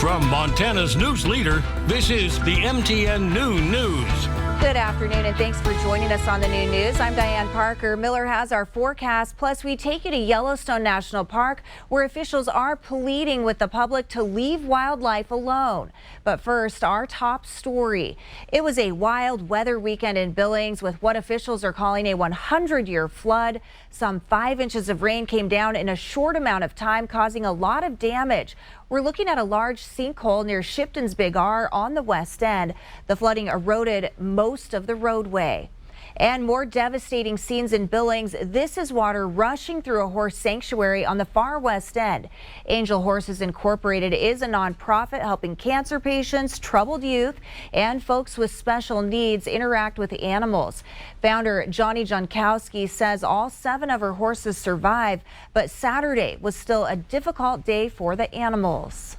From Montana's news leader, this is the MTN Noon News. Good afternoon and thanks for joining us on the Noon News. I'm Diane Parker. Miller has our forecast. Plus, we take you to Yellowstone National Park, where officials are pleading with the public to leave wildlife alone. But first, our top story. It was a wild weather weekend in Billings with what officials are calling a 100-year flood. Some 5 inches of rain came down in a short amount of time, causing a lot of damage. We're looking at a large sinkhole near Shipton's Big R on the west end. The flooding eroded most of the roadway. And more devastating scenes in Billings. This is water rushing through a horse sanctuary on the far west end. Angel Horses Incorporated is a nonprofit helping cancer patients, troubled youth, and folks with special needs interact with animals. Founder Johnny Jankowski says all 7 of her horses survived, but Saturday was still a difficult day for the animals.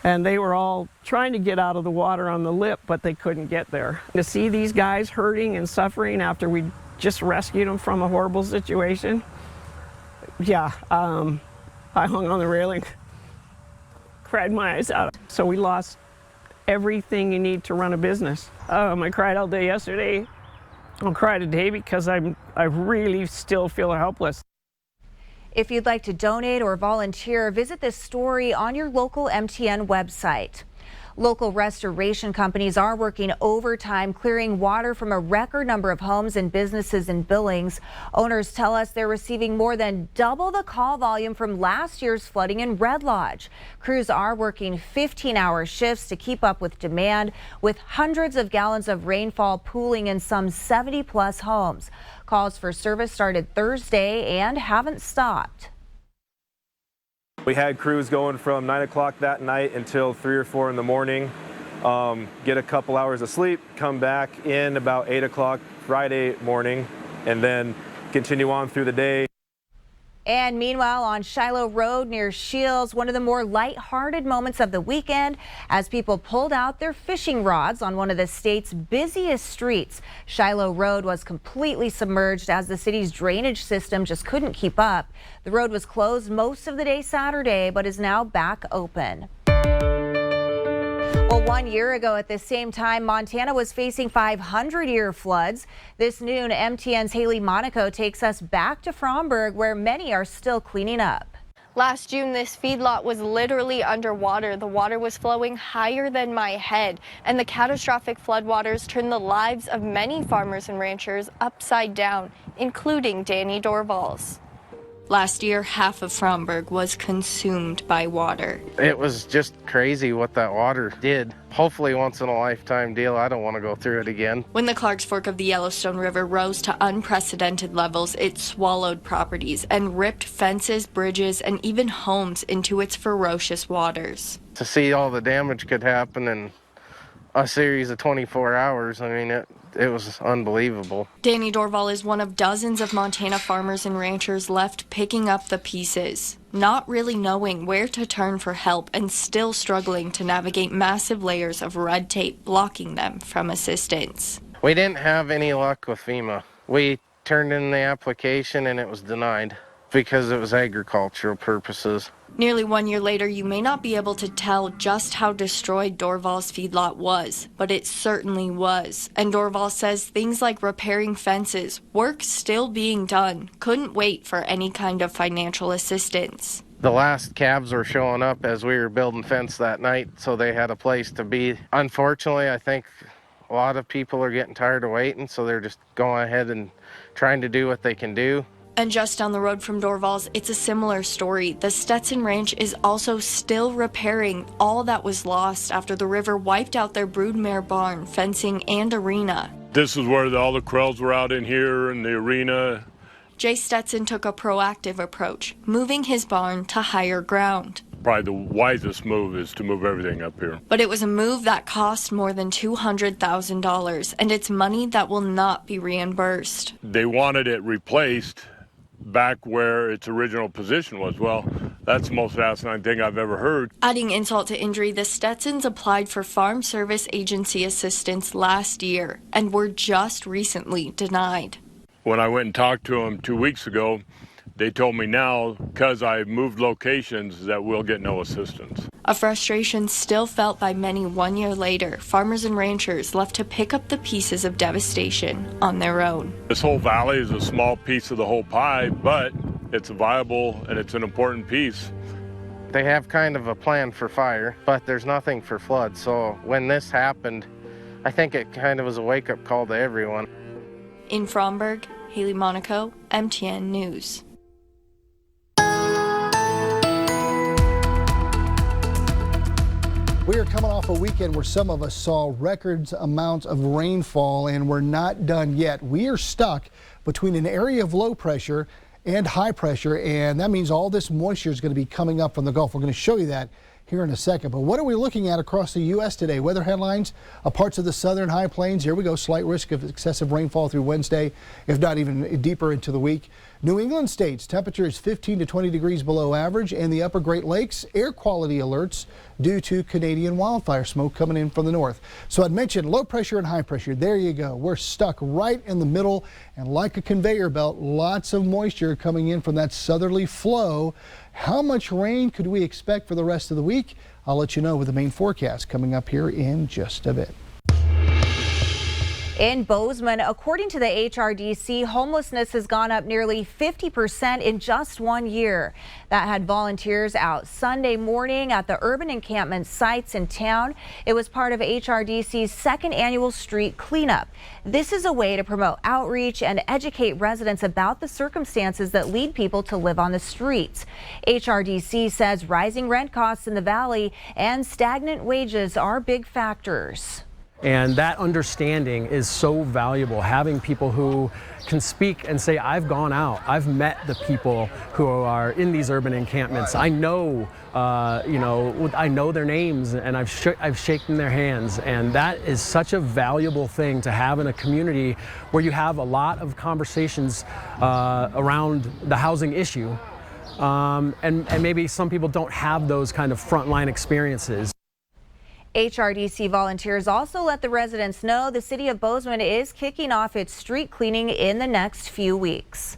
And they were all trying to get out of the water on the lip, but they couldn't get there. To see these guys hurting and suffering after we just rescued them from a horrible situation, yeah, I hung on the railing, cried my eyes out. So we lost everything you need to run a business. I cried all day yesterday. I'll cry today because I really still feel helpless. If you'd like to donate or volunteer, visit this story on your local MTN website. Local restoration companies are working overtime clearing water from a record number of homes and businesses in Billings. Owners tell us they're receiving more than double the call volume from last year's flooding in Red Lodge. Crews are working 15-hour shifts to keep up with demand, with hundreds of gallons of rainfall pooling in some 70-plus homes. Calls for service started Thursday and haven't stopped. We had crews going from 9 o'clock that night until 3 or 4 in the morning, get a couple hours of sleep, come back in about 8 o'clock Friday morning, and then continue on through the day. And meanwhile, on Shiloh Road near Shields, one of the more lighthearted moments of the weekend as people pulled out their fishing rods on one of the state's busiest streets. Shiloh Road was completely submerged as the city's drainage system just couldn't keep up. The road was closed most of the day Saturday, but is now back open. Well, 1 year ago at the same time, Montana was facing 500-year floods. This noon, MTN's Haley Monaco takes us back to Fromberg, where many are still cleaning up. Last June, this feedlot was literally underwater. The water was flowing higher than my head, and the catastrophic floodwaters turned the lives of many farmers and ranchers upside down, including Danny Dorval's. Last year, half of Fromberg was consumed by water. It was just crazy what that water did. Hopefully once in a lifetime deal. I don't want to go through it again. When the Clarks Fork of the Yellowstone River rose to unprecedented levels, it swallowed properties and ripped fences, bridges, and even homes into its ferocious waters. To see all the damage could happen in a series of 24 hours, I mean, it was unbelievable. Danny Dorval is one of dozens of Montana farmers and ranchers left picking up the pieces, not really knowing where to turn for help and still struggling to navigate massive layers of red tape blocking them from assistance. We didn't have any luck with FEMA. We turned in the application and it was denied because it was agricultural purposes. Nearly 1 year later, you may not be able to tell just how destroyed Dorval's feedlot was, but it certainly was. And Dorval says things like repairing fences, work still being done, couldn't wait for any kind of financial assistance. The last calves were showing up as we were building fence that night, so they had a place to be. Unfortunately, I think a lot of people are getting tired of waiting, so they're just going ahead and trying to do what they can do. And just down the road from Dorval's, it's a similar story. The Stetson Ranch is also still repairing all that was lost after the river wiped out their broodmare barn, fencing, and arena. This is where all the corrals were out in here in the arena. Jay Stetson took a proactive approach, moving his barn to higher ground. Probably the wisest move is to move everything up here. But it was a move that cost more than $200,000, and it's money that will not be reimbursed. They wanted it replaced back where its original position was. Well, that's the most asinine thing I've ever heard. Adding insult to injury, the Stetsons applied for Farm Service Agency assistance last year and were just recently denied. When I went and talked to them 2 weeks ago, they told me now, because I moved locations, that we'll get no assistance. A frustration still felt by many 1 year later, farmers and ranchers left to pick up the pieces of devastation on their own. This whole valley is a small piece of the whole pie, but it's viable and it's an important piece. They have kind of a plan for fire, but there's nothing for flood. So when this happened, I think it kind of was a wake-up call to everyone. In Fromberg, Haley Monaco, MTN News. We are coming off a weekend where some of us saw record amounts of rainfall, and we're not done yet. We are stuck between an area of low pressure and high pressure, and that means all this moisture is going to be coming up from the Gulf. We're going to show you that here in a second. But what are we looking at across the U.S. today? Weather headlines, parts of the southern high plains. Here we go. Slight risk of excessive rainfall through Wednesday, if not even deeper into the week. New England states, temperatures 15 to 20 degrees below average, and the upper Great Lakes, air quality alerts due to Canadian wildfire smoke coming in from the north. So I'd mentioned low pressure and high pressure. There you go. We're stuck right in the middle, and like a conveyor belt, lots of moisture coming in from that southerly flow. How much rain could we expect for the rest of the week? I'll let you know with the main forecast coming up here in just a bit. In Bozeman, according to the HRDC, homelessness has gone up nearly 50% in just 1 year. That had volunteers out Sunday morning at the urban encampment sites in town. It was part of HRDC's second annual street cleanup. This is a way to promote outreach and educate residents about the circumstances that lead people to live on the streets. HRDC says rising rent costs in the valley and stagnant wages are big factors. And that understanding is so valuable, having people who can speak and say, I've gone out, I've met the people who are in these urban encampments. I know, I know their names, and I've shaken their hands. And that is such a valuable thing to have in a community where you have a lot of conversations around the housing issue. And maybe some people don't have those kind of frontline experiences. HRDC volunteers also let the residents know the city of Bozeman is kicking off its street cleaning in the next few weeks.